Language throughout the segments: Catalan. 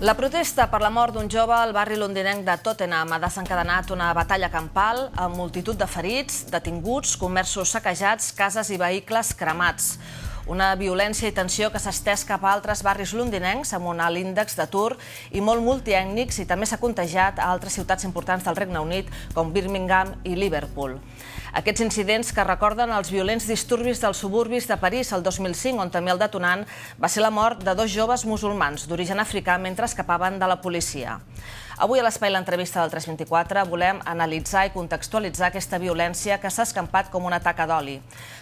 La protesta per la mort d'un jove al barri londinenc de Tottenham ha desencadenat una batalla campal amb multitud de ferits, detinguts, comerços saquejats, cases i vehicles cremats. Una violència i tensió que s'ha estès cap a altres barris londinencs amb un alt índex d'atur i molt multiètnics, i també s'ha contagiat a altres ciutats importants del Regne Unit com Birmingham i Liverpool. Aquests incidents que recorden els violents disturbis dels suburbis de París el 2005, on també el detonant va ser la mort de dos joves musulmans d'origen africà mentre escapaven de la policia. Avui a l'Espai l'entrevista del 324 volem analitzar i contextualitzar aquesta violència que s'ha escampat com una taca d'oli.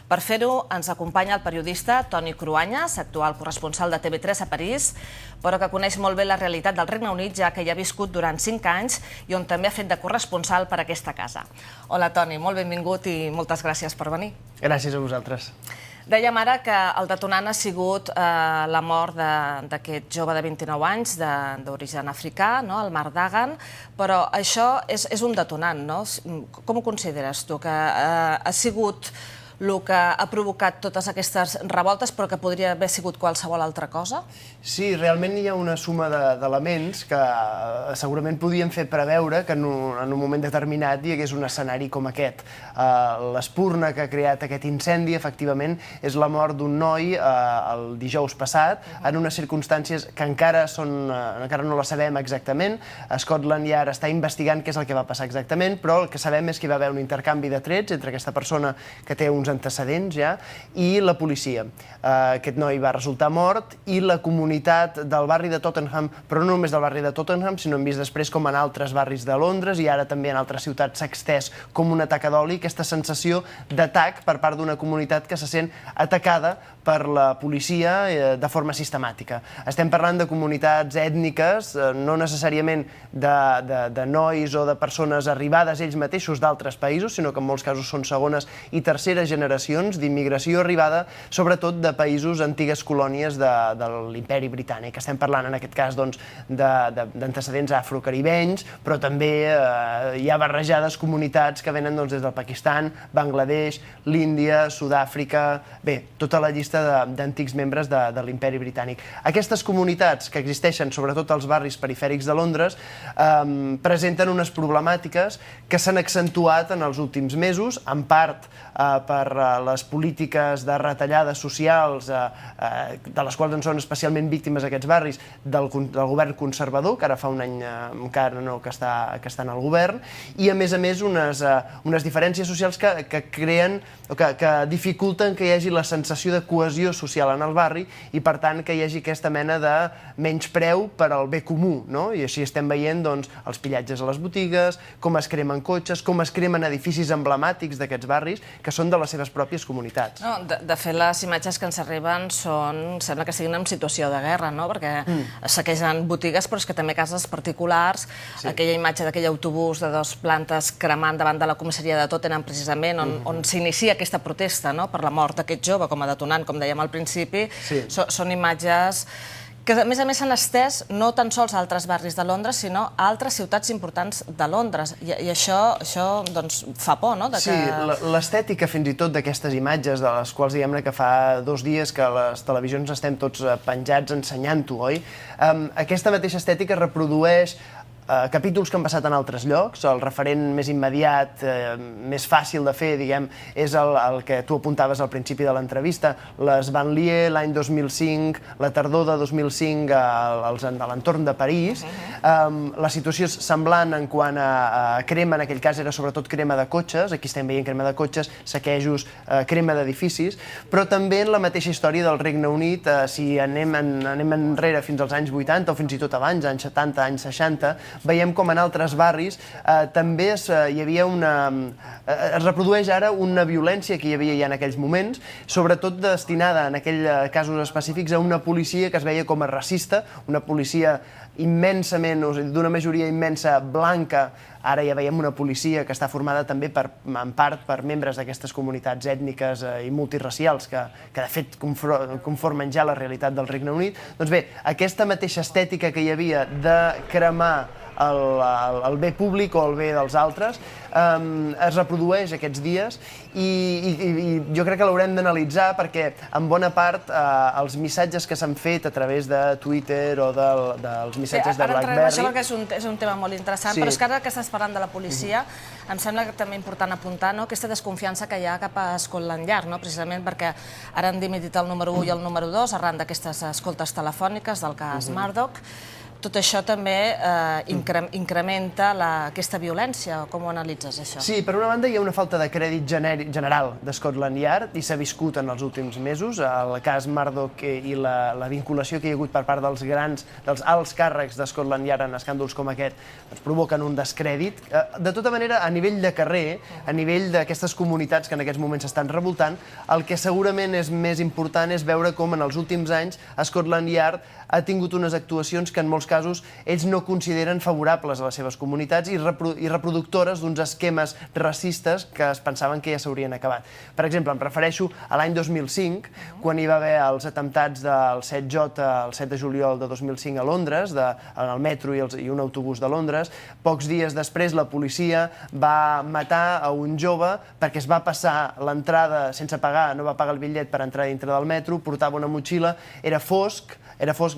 Per fer-ho ens acompanya el periodista Toni Cruanyes, actual corresponsal de TV3 a París, però que coneix molt bé la realitat del Regne Unit, ja que hi ha viscut durant 5 anys i on també ha fet de corresponsal per aquesta casa. Hola Toni, molt benvingut i moltes gràcies per venir. Gràcies a vosaltres. Dèiem ara que el detonant ha sigut la mort d'aquest jove de 29 anys d'origen africà, el Mark Dagan, però això és un detonant, no? Com ho consideres tu, que ha sigut el que ha provocat totes aquestes revoltes, però que podria haver sigut qualsevol altra cosa? Sí, realment hi ha una suma d'elements que segurament podien fer preveure que en un moment determinat hi hagués un escenari com aquest. L'espurna que ha creat aquest incendi, efectivament, és la mort d'un noi el dijous passat, en unes circumstàncies que encara no la sabem exactament. Scotland Yard està investigant què és el que va passar exactament, però el que sabem és que hi va haver un intercanvi de trets entre aquesta persona que té uns antecedents ja i la policia. Aquest noi va resultar mort i la comunitat del barri de Tottenham, però no només del barri de Tottenham, sinó hem vist després com en altres barris de Londres i ara també en altres ciutats s'ha extès com una taca d'oli aquesta sensació d'atac per part d'una comunitat que se sent atacada per la policia de forma sistemàtica. Estem parlant de comunitats ètniques, no necessàriament de nois o de persones arribades ells mateixos d'altres països, sinó que en molts casos són segones i terceres generacions d'immigració arribada, sobretot de països antigues colònies de l'Imperi Britànic. Estem parlant en aquest cas d'antecedents afrocaribenys, però també hi ha barrejades comunitats que venen des del Pakistan, Bangladesh, l'Índia, Sud-àfrica, bé, tota la llista d'antics membres de l'Imperi Britànic. Aquestes comunitats que existeixen sobretot als barris perifèrics de Londres presenten unes problemàtiques que s'han accentuat en els últims mesos, en part per les polítiques de retallades socials de les quals en són especialment víctimes aquests barris del govern conservador, que ara fa un any encara no que està en el govern, i a més unes diferències socials que creen o que dificulten que hi hagi la sensació de cohesió social en el barri i per tant que hi hagi aquesta mena de menyspreu per al bé comú, i així estem veient els pillatges a les botigues, com es cremen cotxes, com es cremen edificis emblemàtics d'aquests barris que són de les seves pròpies comunitats. De fet, les imatges que ens arriben sembla que siguin en situació de guerra, perquè saquegen botigues, però és que també cases particulars. Aquella imatge d'aquell autobús de 2 plantes cremant davant de la comissaria de Tottenham, precisament, on s'inicia aquesta protesta per la mort d'aquest jove com a detonant, com dèiem al principi, són imatges que a més s'han estès no tan sols a altres barris de Londres, sinó a altres ciutats importants de Londres. I això fa por, no? Sí, l'estètica fins i tot d'aquestes imatges, de les quals diguem-ne que fa 2 dies que a les televisions estem tots penjats ensenyant-ho, oi? Aquesta mateixa estètica reprodueix capítols que han passat en altres llocs. El referent més immediat, més fàcil de fer, diguem, és el que tu apuntaves al principi de l'entrevista, les banlieues l'any 2005, la tardor de 2005 a l'entorn de París. La situació és semblant en quant a crema, en aquell cas era sobretot crema de cotxes, aquí estem veient crema de cotxes, saquejos, crema d'edificis, però també en la mateixa història del Regne Unit, si anem enrere fins als anys 80 o fins i tot abans, anys 70, anys 60, veiem com en altres barris també es reprodueix ara una violència que hi havia ja en aquells moments, sobretot destinada en aquells casos específics a una policia que es veia com a racista, una policia immensament, d'una majoria immensa blanca. Ara ja veiem una policia que està formada també en part per membres d'aquestes comunitats ètniques i multiracials que de fet conformen ja la realitat del Regne Unit. Doncs bé, aquesta mateixa estètica que hi havia de cremar el bé públic o el bé dels altres, es reprodueix aquests dies i jo crec que l'haurem d'analitzar perquè en bona part els missatges que s'han fet a través de Twitter o dels missatges de BlackBerry... Ara això perquè és un tema molt interessant, però és que ara que estàs parlant de la policia, em sembla que també important apuntar aquesta desconfiança que hi ha cap a Scotland Yard, precisament perquè ara han dimitit el número 1 i el número 2 arran d'aquestes escoltes telefòniques del cas Murdoch. Tot això també incrementa aquesta violència. Com ho analitzes, això? Sí, per una banda hi ha una falta de crèdit general de Scotland Yard i s'ha viscut en els últims mesos. El cas Murdoch i la vinculació que hi ha hagut per part dels alts càrrecs de Scotland Yard en escàndols com aquest provoquen un descrèdit. De tota manera, a nivell de carrer, a nivell d'aquestes comunitats que en aquests moments s'estan revoltant, el que segurament és més important és veure com en els últims anys Scotland Yard ha tingut unes actuacions que en molts casos ells no consideren favorables a les seves comunitats i reproductores d'uns esquemes racistes que es pensaven que ja s'haurien acabat. Per exemple, em refereixo a l'any 2005, quan hi va haver els atemptats del 7J, el 7 de juliol de 2005 a Londres, en el metro i un autobús de Londres. Pocs dies després la policia va matar a un jove perquè es va passar l'entrada sense pagar, no va pagar el bitllet per entrar dintre del metro, portava una motxilla, era fosc,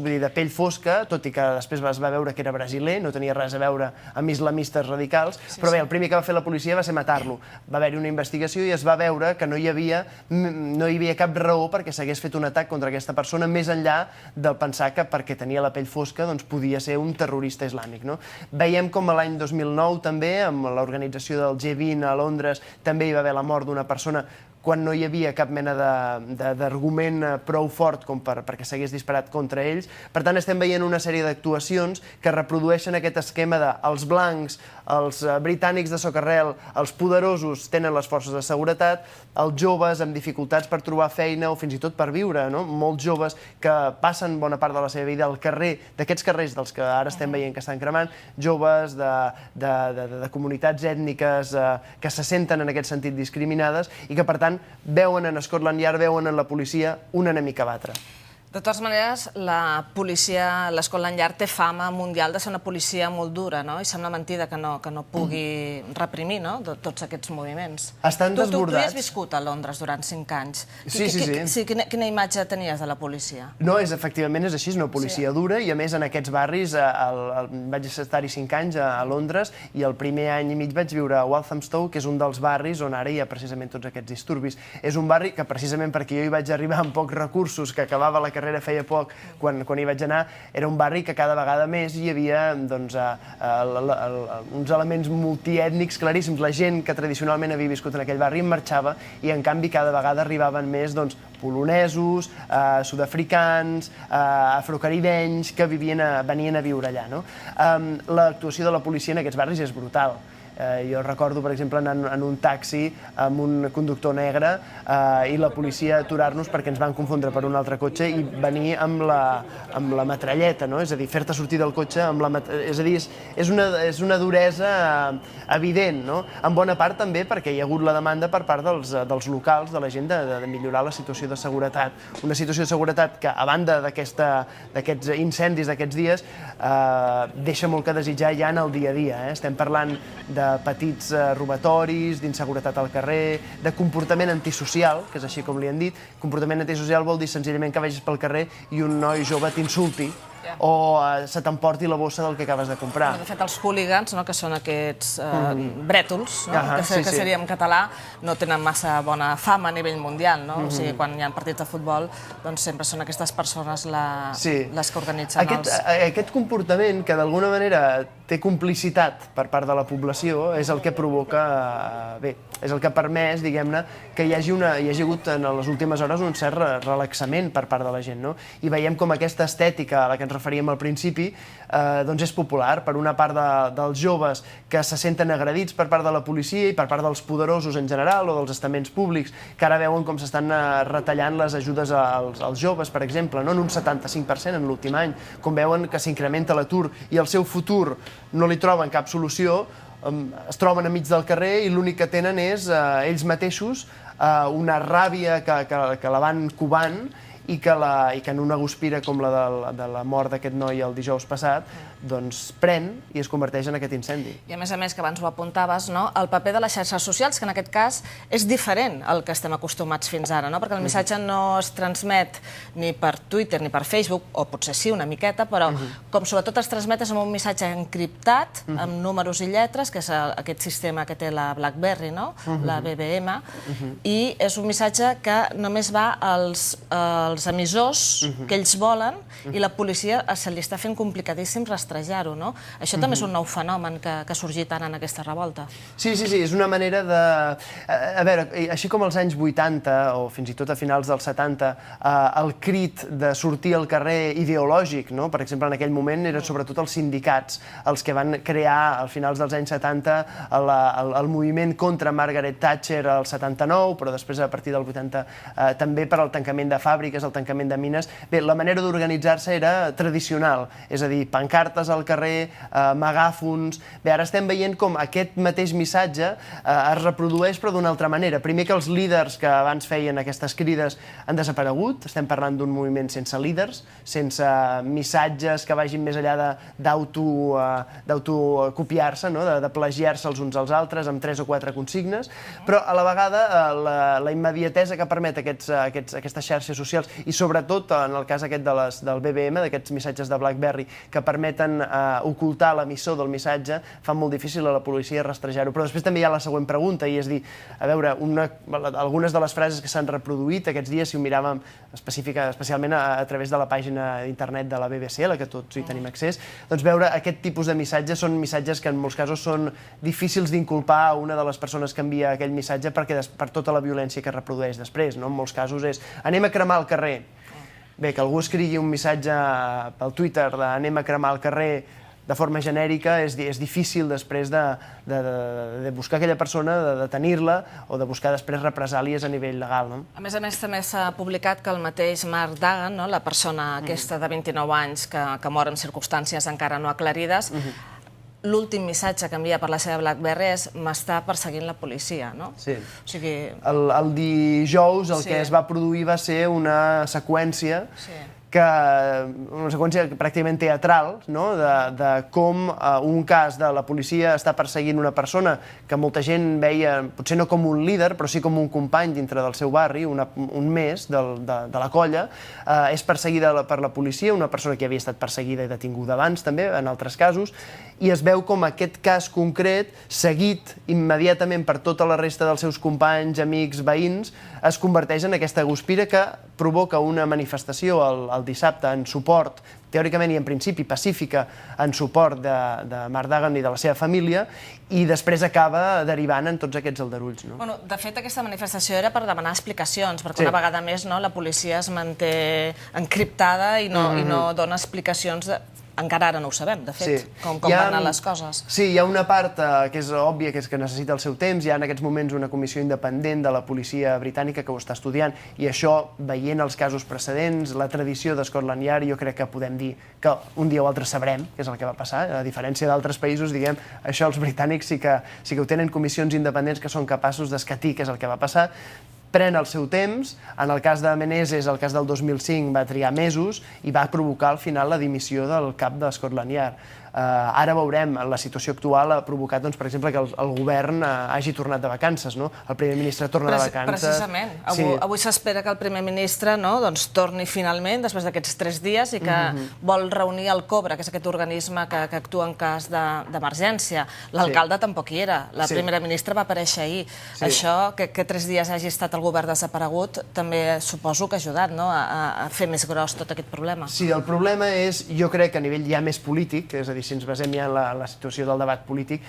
vull dir, de pell fosca, tot i que després es va veure que era brasiler, no tenia res a veure amb islamistes radicals, però bé, el primer que va fer la policia va ser matar-lo. Va haver-hi una investigació i es va veure que no hi havia cap raó perquè s'hagués fet un atac contra aquesta persona, més enllà del pensar que perquè tenia la pell fosca doncs podia ser un terrorista islàmic. Veiem com l'any 2009 també, amb l'organització del G20 a Londres, també hi va haver la mort d'una persona quan no hi havia cap mena d'argument prou fort com perquè s'hagués disparat contra ells. Per tant, estem veient una sèrie d'actuacions que reprodueixen aquest esquema de els blancs, els britànics de socarrel, els poderosos tenen les forces de seguretat, els joves amb dificultats per trobar feina o fins i tot per viure, molts joves que passen bona part de la seva vida al carrer, d'aquests carrers dels que ara estem veient que estan cremant, joves de comunitats ètniques que se senten en aquest sentit discriminades i que, per tant, veuen en Scotland Yard, veuen en la policia un enemic a batre. De totes maneres, la policia, l'Scotland Yard té fama mundial de ser una policia molt dura, i sembla mentida que no pugui reprimir tots aquests moviments. Estan desbordats. Tu hi has viscut a Londres durant 5 anys. Sí. Quina imatge tenies de la policia? No, efectivament és així, és una policia dura i a més en aquests barris vaig estar-hi 5 anys a Londres i el primer any i mig vaig viure a Walthamstow, que és un dels barris on ara hi ha precisament tots aquests disturbis. És un barri que precisament perquè jo hi vaig arribar amb pocs recursos, que acabava la carrera feia poc, quan hi vaig anar, era un barri que cada vegada més hi havia uns elements multiètnics claríssims. La gent que tradicionalment havia viscut en aquell barri en marxava i, en canvi, cada vegada arribaven més polonesos, sud-africans, afrocaribenys, que venien a viure allà. L'actuació de la policia en aquests barris és brutal. Jo recordo, per exemple, anar en un taxi amb un conductor negre i la policia aturar-nos perquè ens van confondre per un altre cotxe i venir amb la metralleta, és a dir, fer-te sortir del cotxe amb la metralleta. És a dir, és una duresa evident, en bona part també perquè hi ha hagut la demanda per part dels locals, de la gent, de millorar la situació de seguretat. Una situació de seguretat que, a banda d'aquests incendis d'aquests dies, deixa molt que desitjar ja en el dia a dia. Estem parlant de petits robatoris, d'inseguretat al carrer, de comportament antisocial, que és així com li han dit. Comportament antisocial vol dir senzillament que vagis pel carrer i un noi jove t'insulti o se t'emporti la bossa del que acabes de comprar. De fet, els hooligans, que són aquests brètols, que seria en català, no tenen massa bona fama a nivell mundial. O sigui, quan hi ha partits de futbol, doncs sempre són aquestes persones les que organitzen els... Aquest comportament, que d'alguna manera té complicitat per part de la població, és el que provoca... Bé, és el que ha permès, diguem-ne, que hi hagi hagut en les últimes hores un cert relaxament per part de la gent. I veiem com aquesta estètica a la que ens referíem al principi és popular per una part dels joves que se senten agredits per part de la policia i per part dels poderosos en general o dels estaments públics que ara veuen com s'estan retallant les ajudes als joves, per exemple, en un 75% en l'últim any, com veuen que s'incrementa l'atur i el seu futur no li troben cap solució, es troben enmig del carrer i l'únic que tenen és ells mateixos una ràbia que la van covant i que en una guspira com la de la mort d'aquest noi el dijous passat, doncs pren i es converteix en aquest incendi. I a més, que abans ho apuntaves, el paper de les xarxes socials, que en aquest cas és diferent al que estem acostumats fins ara, perquè el missatge no es transmet ni per Twitter ni per Facebook, o potser sí, una miqueta, però com sobretot es transmet és amb un missatge encriptat, amb números i lletres, que és aquest sistema que té la BlackBerry, la BBM, i és un missatge que només va als emissors que ells volen i la policia se li està fent complicadíssim rastrejar-ho. Això també és un nou fenomen que ha sorgit ara en aquesta revolta. Sí, és una manera de... A veure, així com als anys 80 o fins i tot a finals dels 70, el crit de sortir al carrer ideològic, per exemple, en aquell moment eren sobretot els sindicats els que van crear, al finals dels anys 70, el moviment contra Margaret Thatcher al 79, però després a partir del 80 també per al tancament de fàbriques, el tancament de mines. Bé, la manera d'organitzar-se era tradicional, és a dir, pancartes al carrer, megàfons... Bé, ara estem veient com aquest mateix missatge es reprodueix però d'una altra manera. Primer que els líders que abans feien aquestes crides han desaparegut, estem parlant d'un moviment sense líders, sense missatges que vagin més enllà d'autocopiar-se, de plagiar-se els uns als altres amb 3 o 4 consignes, però a la vegada la immediatesa que permet aquestes xarxes socials i sobretot en el cas aquest del BBM, d'aquests missatges de BlackBerry que permeten ocultar l'emissor del missatge, fan molt difícil a la policia rastrejar-ho. Però després també hi ha la següent pregunta i és dir, a veure, algunes de les frases que s'han reproduït aquests dies, si ho miràvem especialment a través de la pàgina d'internet de la BBC, a la que tots hi tenim accés, doncs veure aquest tipus de missatges són missatges que en molts casos són difícils d'inculpar a una de les persones que envia aquell missatge per tota la violència que reprodueix després. En molts casos és anem a cremar el carrer. Bé, que algú escrigui un missatge pel Twitter d'anem a cremar el carrer de forma genèrica és difícil després de buscar aquella persona, de detenir-la o de buscar després represàlies a nivell legal. A més, també s'ha publicat que el mateix Mark Dagan, la persona aquesta de 29 anys que mor en circumstàncies encara no aclarides, l'últim missatge que envia per la seva BlackBerry és m'està perseguint la policia, no? Sí. El dijous el que es va produir va ser una seqüència pràcticament teatral, de com un cas de la policia està perseguint una persona que molta gent veia, potser no com un líder, però sí com un company dintre del seu barri, un més de la colla, és perseguida per la policia, una persona que havia estat perseguida i detinguda abans també, en altres casos, i es veu com aquest cas concret, seguit immediatament per tota la resta dels seus companys, amics, veïns, es converteix en aquesta guspira que provoca una manifestació el dissabte en suport, teòricament i en principi pacífica, en suport de Mark Dagan i de la seva família, i després acaba derivant en tots aquests aldarulls. De fet, aquesta manifestació era per demanar explicacions, perquè una vegada més la policia es manté encriptada i no dona explicacions. Encara ara no ho sabem, de fet, com van anar les coses. Sí, hi ha una part que és òbvia, que és que necessita el seu temps. Hi ha en aquests moments una comissió independent de la policia britànica que ho està estudiant i això, veient els casos precedents, la tradició de Scotland Yard, jo crec que podem dir que un dia o altre sabrem què és el que va passar. A diferència d'altres països, diguem, això els britànics sí que ho tenen comissions independents que són capaços d'escatir què és el que va passar. Pren el seu temps, en el cas de Menezes, el cas del 2005, va trigar mesos i va provocar al final la dimissió del cap de Scotland Yard. Ara veurem, la situació actual ha provocat, per exemple, que el govern hagi tornat de vacances, no? El primer ministre torna de vacances... Precisament. Avui s'espera que el primer ministre torni finalment, després d'aquests 3 dies, i que vol reunir el COBRA, que és aquest organisme que actua en cas d'emergència. L'alcalde tampoc hi era. La primera ministra va aparèixer ahir. Això, que 3 dies hagi estat el govern desaparegut, també suposo que ha ajudat a fer més gros tot aquest problema. Sí, el problema és, jo crec, a nivell ja més polític, és a dir, si ens basem ja en la situació del debat polític,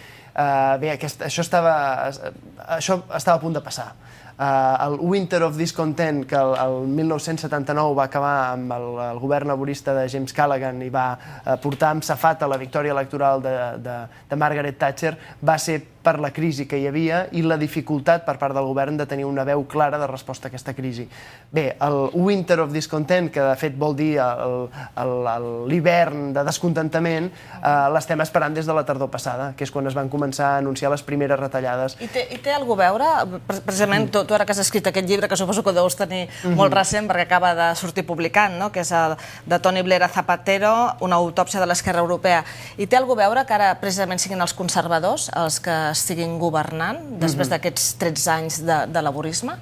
bé, això estava a punt de passar. El Winter of Discontent, que el 1979 va acabar amb el govern laborista de James Callaghan i va portar amb safata la victòria electoral de Margaret Thatcher, va ser per la crisi que hi havia i la dificultat per part del govern de tenir una veu clara de resposta a aquesta crisi. Bé, el Winter of Discontent, que de fet vol dir l'hivern de descontentament, l'estem esperant des de la tardor passada, que és quan es van començar començar a anunciar les primeres retallades. I té alguna a veure, precisament tu ara que has escrit aquest llibre, que suposo que deus tenir molt recent perquè acaba de sortir publicant, que és el de Tony Blair a Zapatero, una autòpsia de l'esquerra europea. I té alguna a veure que ara precisament siguin els conservadors els que estiguin governant després d'aquests 13 anys de laborisme?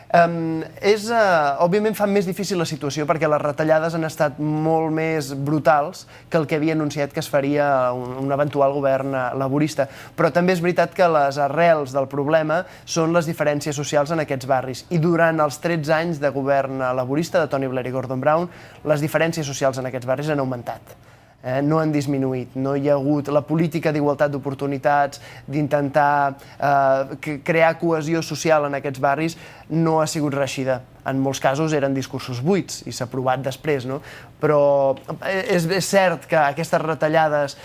Òbviament fa més difícil la situació perquè les retallades han estat molt més brutals que el que havia anunciat que es faria un eventual govern laborista. Però també és veritat que les arrels del problema són les diferències socials en aquests barris. I durant els 13 anys de govern laborista de Tony Blair i Gordon Brown, les diferències socials en aquests barris han augmentat. No han disminuït, no hi ha hagut la política d'igualtat d'oportunitats, d'intentar crear cohesió social en aquests barris, no ha sigut reeixida. En molts casos eren discursos buits i s'ha aprovat després, no? Però és cert que aquestes retallades,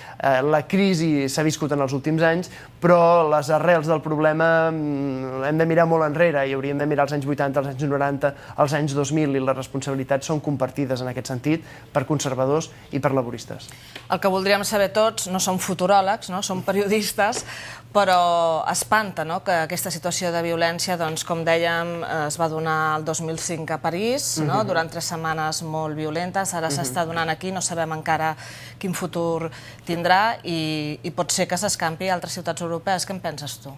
la crisi s'ha viscut en els últims anys, però les arrels del problema hem de mirar molt enrere i hauríem de mirar els anys 80, els anys 90, els anys 2000 i les responsabilitats són compartides en aquest sentit per conservadors i per laboristes. El que voldríem saber tots, no som futuròlegs, som periodistes, però espanta que aquesta situació de violència, com dèiem, es va donar el 2005 a París, durant 3 setmanes molt violentes, ara s'està donant aquí, no sabem encara quin futur tindrà i pot ser que s'escampi a altres ciutats europees. Què en penses tu?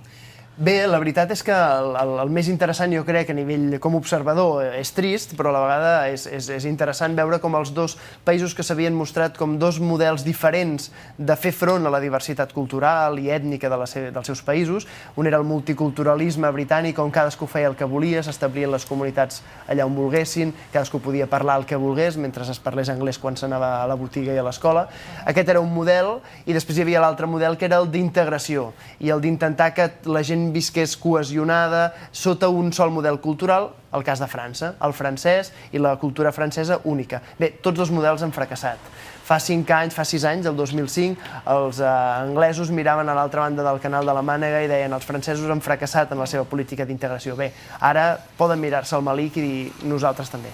Bé, la veritat és que el més interessant, jo crec, a nivell com a observador, és trist, però a la vegada és interessant veure com els dos països que s'havien mostrat com dos models diferents de fer front a la diversitat cultural i ètnica dels seus països. Un era el multiculturalisme britànic, on cadascú feia el que volia, s'establien les comunitats allà on volguessin, cadascú podia parlar el que volgués, mentre es parlés anglès quan s'anava a la botiga i a l'escola. Aquest era un model, i després hi havia l'altre model, que era el d'integració, i el d'intentar que la gent visqués cohesionada sota un sol model cultural, el cas de França, el francès i la cultura francesa única. Bé, tots dos models han fracassat. Fa 6 anys, el 2005, els anglesos miraven a l'altra banda del canal de la Mànega i deien els francesos han fracassat en la seva política d'integració. Bé, ara poden mirar-se al melic i dir nosaltres també.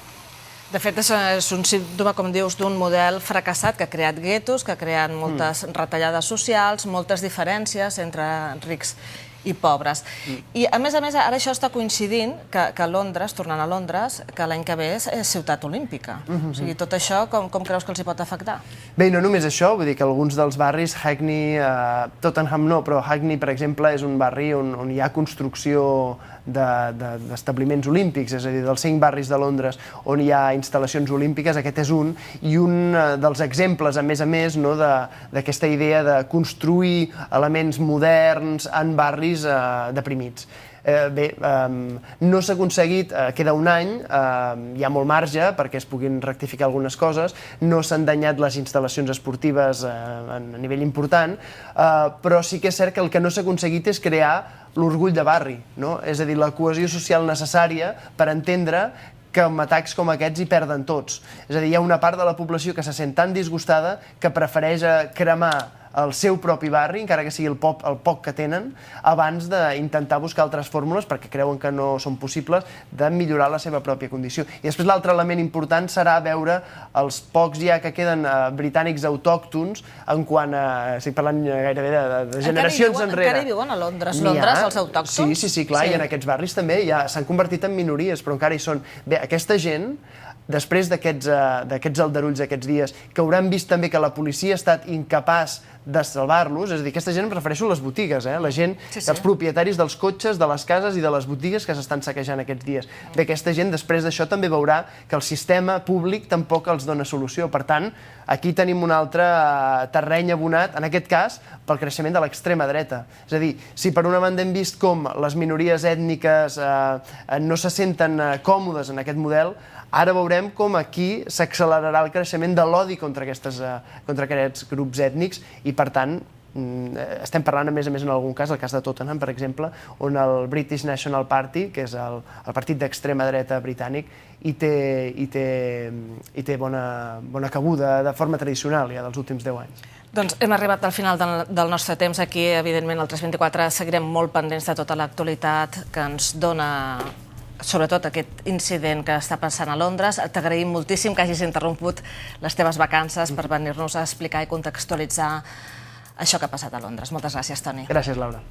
De fet, és un símptoma, com dius, d'un model fracassat que ha creat guetos, que ha creat moltes retallades socials, moltes diferències entre rics i pobres. I, a més, ara això està coincidint que Londres, tornant a Londres, que l'any que ve és ciutat olímpica. O sigui, tot això, com creus que els hi pot afectar? Bé, no només això, vull dir que alguns dels barris, Hackney, Tottenham no, però Hackney, per exemple, és un barri on hi ha construcció d'establiments olímpics, és a dir, dels 5 barris de Londres on hi ha instal·lacions olímpiques, aquest és un, i un dels exemples, a més, d'aquesta idea de construir elements moderns en barris deprimits. Bé, no s'ha aconseguit, queda un any, hi ha molt marge perquè es puguin rectificar algunes coses, no s'han danyat les instal·lacions esportives a nivell important, però sí que és cert que el que no s'ha aconseguit és crear l'orgull de barri, és a dir, la cohesió social necessària per entendre que amb atacs com aquests hi perden tots. És a dir, hi ha una part de la població que se sent tan disgustada que prefereix cremar el seu propi barri, encara que sigui el poc que tenen, abans d'intentar buscar altres fórmules, perquè creuen que no són possibles, de millorar la seva pròpia condició. I després l'altre element important serà veure els pocs ja que queden britànics autòctons en quant a... estic parlant gairebé de generacions enrere. Encara hi viuen a Londres, els autòctons? Sí, clar, i en aquests barris també ja s'han convertit en minories, però encara hi són. Bé, aquesta gent, després d'aquests aldarulls aquests dies, que hauran vist també que la policia ha estat incapaç de salvar-los, és a dir, aquesta gent em refereixo a les botigues, la gent, els propietaris dels cotxes, de les cases i de les botigues que s'estan saquejant aquests dies. Bé, aquesta gent després d'això també veurà que el sistema públic tampoc els dona solució. Per tant, aquí tenim un altre terreny abonat, en aquest cas, pel creixement de l'extrema dreta. És a dir, si per una banda hem vist com les minories ètniques no se senten còmodes en aquest model, ara veurem com aquí s'accelerarà el creixement de l'odi contra aquests grups ètnics i, per tant, estem parlant, a més, en algun cas, el cas de Tottenham, per exemple, on el British National Party, que és el partit d'extrema dreta britànic, hi té bona cabuda de forma tradicional ja dels últims 10 anys. Doncs hem arribat al final del nostre temps. Aquí, evidentment, al 324 seguirem molt pendents de tota l'actualitat que ens dona sobretot aquest incident que està passant a Londres. T'agraïm moltíssim que hagis interromput les teves vacances per venir-nos a explicar i contextualitzar això que ha passat a Londres. Moltes gràcies, Toni. Gràcies, Laura.